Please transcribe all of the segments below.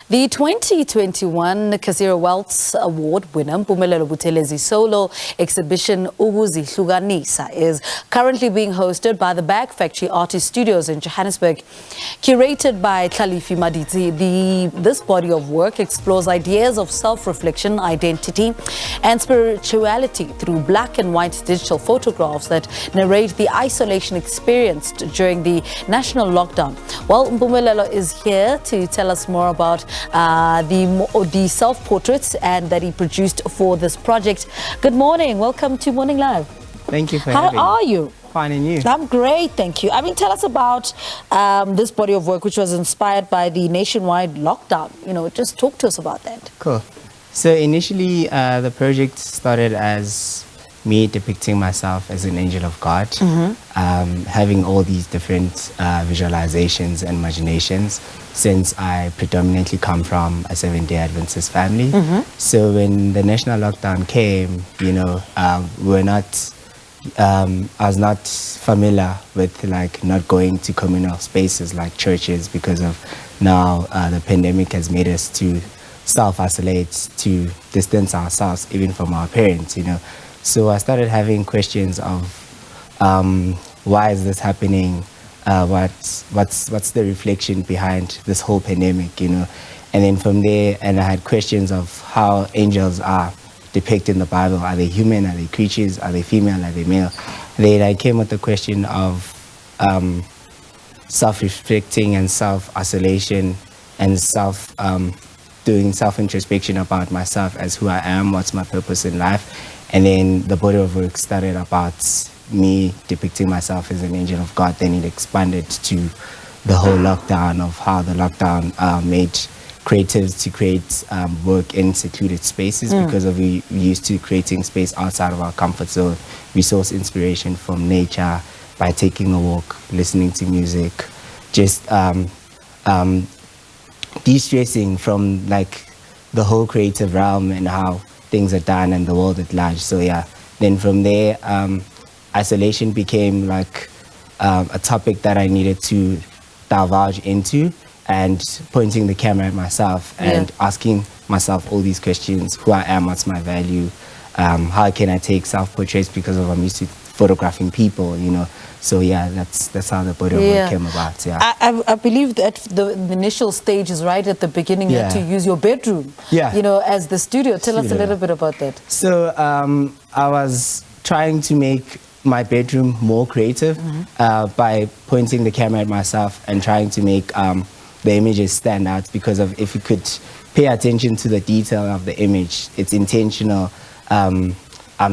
The 2021 Cassirer Welz Award winner, Mpumelelo Buthelezi solo exhibition Ukuzihlukanisa is currently being hosted by the Bag Factory Artist Studios in Johannesburg. Curated by Thlalefi Maditsi, this body of work explores ideas of self-reflection, identity and spirituality through black and white digital photographs that narrate the isolation experienced during the national lockdown. Well, Mpumelelo is here to tell us more about the self-portraits and that he produced for this project. Good morning. Welcome to Morning Live. Thank you for having me. How are you? Fine, and you? I'm great, thank you. I mean, tell us about this body of work, which was inspired by the nationwide lockdown. You know, just talk to us about that. Cool. So initially, the project started as me depicting myself as an angel of God, having all these different visualizations and imaginations, since I predominantly come from a Seventh-day Adventist family. So when the national lockdown came, you know, I was not familiar with like not going to communal spaces like churches, because of now the pandemic has made us to self-isolate, to distance ourselves even from our parents, you know. So I started having questions of why is this happening? What's the reflection behind this whole pandemic, you know? And then from there, and I had questions of how angels are depicted in the Bible. Are they human? Are they creatures? Are they female? Are they male? Then I came with the question of self-reflecting and self-isolation and doing self-introspection about myself as who I am, what's my purpose in life. And then the body of work started about me depicting myself as an angel of God. Then it expanded to the whole lockdown, of how the lockdown made creatives to create work in secluded spaces, because of we used to creating space outside of our comfort zone. We source inspiration from nature by taking a walk, listening to music, just de-stressing from like the whole creative realm and how things are done and the world at large. So yeah, then from there, isolation became like a topic that I needed to divulge into, and pointing the camera at myself and asking myself all these questions: who I am, what's my value, how can I take self-portraits, because of I'm used to photographing people, you know. So yeah, that's how the body of work came about. Yeah, I believe that the initial stage is right at the beginning. You had to use your bedroom, you know, as the studio. Tell us a little bit about that. So I was trying to make my bedroom more creative by pointing the camera at myself and trying to make the images stand out, because of if you could pay attention to the detail of the image, it's intentional. I'm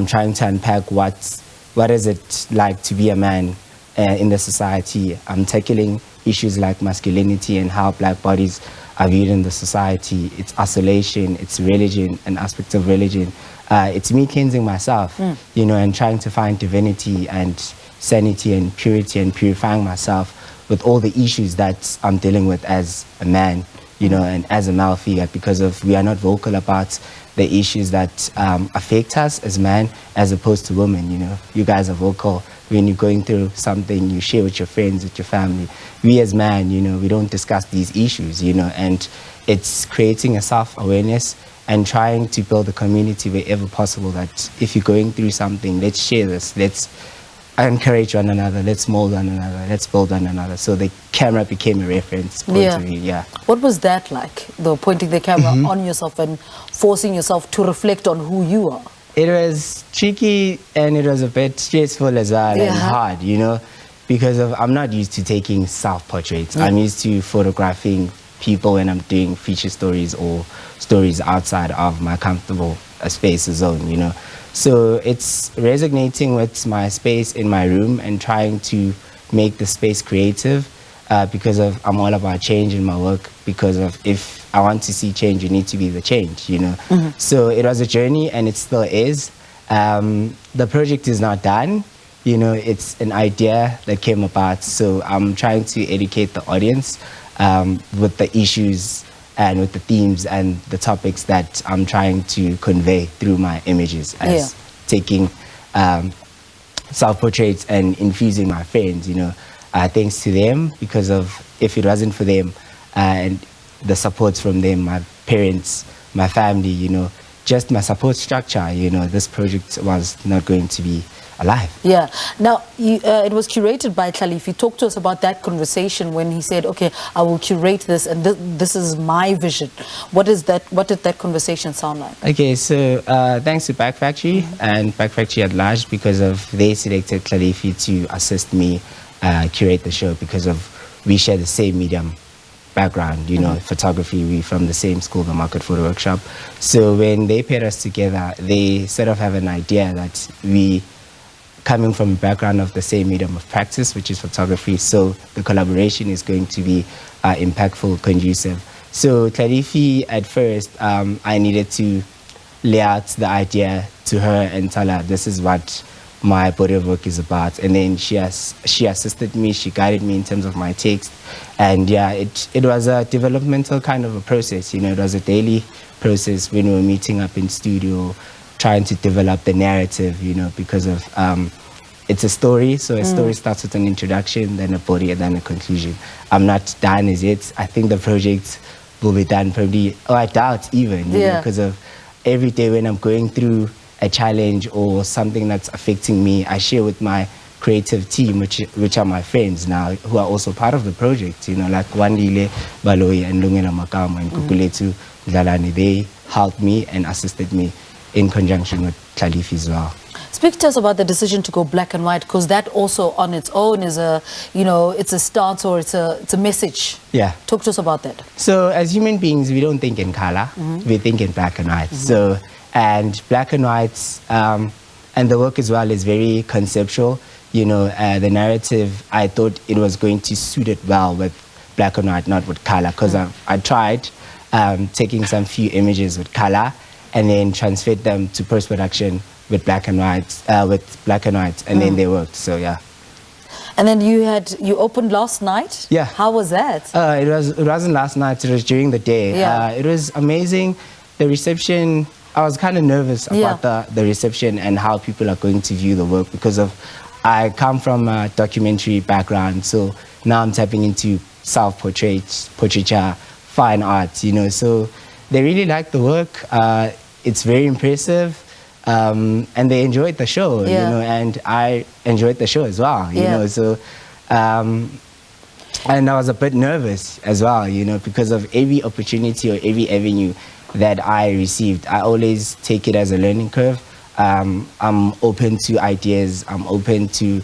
trying to unpack what is it like to be a man in the society. I'm tackling issues like masculinity and how black bodies are viewed in the society. It's isolation, it's religion, an aspect of religion. It's me cleansing myself, you know, and trying to find divinity and sanity and purity, and purifying myself with all the issues that I'm dealing with as a man, you know, and as a male figure, because of we are not vocal about the issues that affect us as men as opposed to women. You know, you guys are vocal when you're going through something, you share with your friends, with your family. We as men, you know, we don't discuss these issues, you know, and it's creating a self-awareness and trying to build a community wherever possible, that if you're going through something, let's share this, let's encourage one another, let's mold one another, let's build one another. So the camera became a reference point of view. What was that like, though, pointing the camera on yourself and forcing yourself to reflect on who you are? It was tricky, and it was a bit stressful as well, and hard, you know, because I'm not used to taking self-portraits. I'm used to photographing people when I'm doing feature stories or stories outside of my comfortable space zone, you know. So it's resonating with my space in my room and trying to make the space creative, because of I'm all about change in my work, because of if I want to see change, you need to be the change, you know. So it was a journey, and it still is. The project is not done, you know, it's an idea that came about. So I'm trying to educate the audience with the issues and with the themes and the topics that I'm trying to convey through my images, as taking self-portraits and infusing my friends, you know, thanks to them, because of if it wasn't for them and the support from them, my parents, my family, you know, just my support structure, you know, this project was not going to be alive. Yeah. Now, it was curated by Thlalefi. Talk to us about that conversation when he said, okay, I will curate this and this is my vision. What did that conversation sound like? Okay, so thanks to Back Factory and Back Factory at large, because of they selected Thlalefi to assist me curate the show, because of we share the same medium background, you know, photography. We from the same school, the Market Photo Workshop. So when they paired us together, they sort of have an idea that we coming from a background of the same medium of practice, which is photography. So the collaboration is going to be impactful, conducive. So Thlalefi, at first, I needed to lay out the idea to her and tell her this is what my body of work is about, and then she assisted me, she guided me in terms of my text, and yeah, it was a developmental kind of a process, you know. It was a daily process when we were meeting up in studio, trying to develop the narrative, you know, because of it's a story, so a story starts with an introduction, then a body, and then a conclusion. I'm not done as yet. I think the project will be done probably, or I doubt even, you know, because of every day when I'm going through a challenge or something that's affecting me, I share with my creative team, which are my friends now, who are also part of the project, you know, like Wandile Baloyi and Lungela Makama and Kukuletu Dlalani. They helped me and assisted me in conjunction with Thlalefi as well. Speak to us about the decision to go black and white, because that also on its own is a, you know, it's a stance or it's a message. Yeah. Talk to us about that. So as human beings, we don't think in color, we think in black and white. So, and black and white, and the work as well is very conceptual. You know, the narrative, I thought it was going to suit it well with black and white, not with color, because I tried taking some few images with color and then transferred them to post-production with black and white, and then they worked. So yeah. And then you opened last night. Yeah. How was that? It wasn't last night. It was during the day. Yeah. It was amazing. The reception. I was kind of nervous about the reception and how people are going to view the work, because of I come from a documentary background, so now I'm tapping into self-portraiture, fine art, you know. So they really liked the work. It's very impressive. And they enjoyed the show, you know, and I enjoyed the show as well, you know. So, and I was a bit nervous as well, you know, because of every opportunity or every avenue that I received. I always take it as a learning curve. I'm open to ideas. I'm open to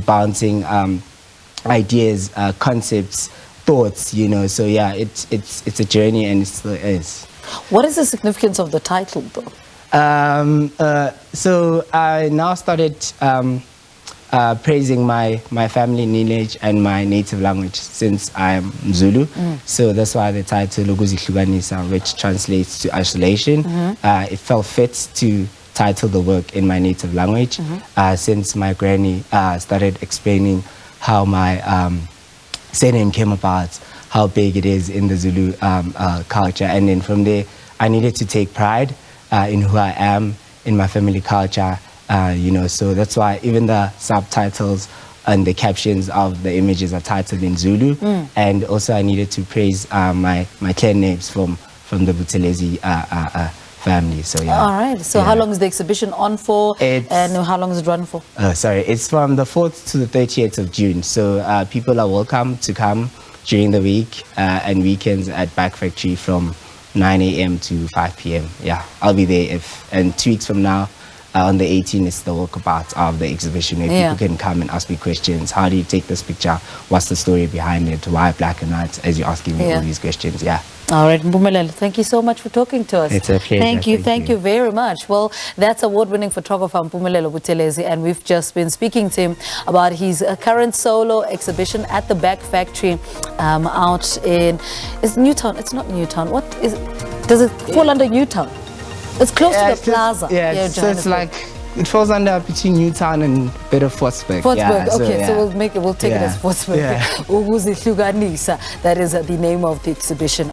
bouncing ideas, concepts, thoughts, you know. So yeah, it's a journey, and it still is. What is the significance of the title, though? So I now started praising my family lineage and my native language, since I'm Zulu. So that's why the title Ukuzihlukanisa, which translates to isolation. It felt fit to title the work in my native language, since my granny started explaining how my surname came about, how big it is in the Zulu culture. And then from there, I needed to take pride in who I am, in my family culture, you know. So that's why even the subtitles and the captions of the images are titled in Zulu. And also I needed to praise my clan names from the Buthelezi family. So yeah. All right. So how long is the exhibition on for, and how long is it run for? It's from the 4th to the 30th of June. So people are welcome to come during the week and weekends at Back Factory from 9 a.m. to 5 p.m. Yeah, I'll be there and 2 weeks from now, on the 18th, is the walkabout of the exhibition, where people can come and ask me questions. How do you take this picture? What's the story behind it? Why black and white? As you're asking me all these questions, All right, Mpumelelo, thank you so much for talking to us. It's a pleasure. Thank you very much. Well, that's award-winning photographer Mpumelelo Buthelezi, and we've just been speaking to him about his current solo exhibition at the Back Factory out in, is Newtown? It's not Newtown. What is it? Does it fall under Newtown? It's close to the plaza. So it's like, it falls under between Newtown and a bit of Fortsburg. So we'll take it as Fortsburg. Ukuzihlukanisa, that is the name of the exhibition.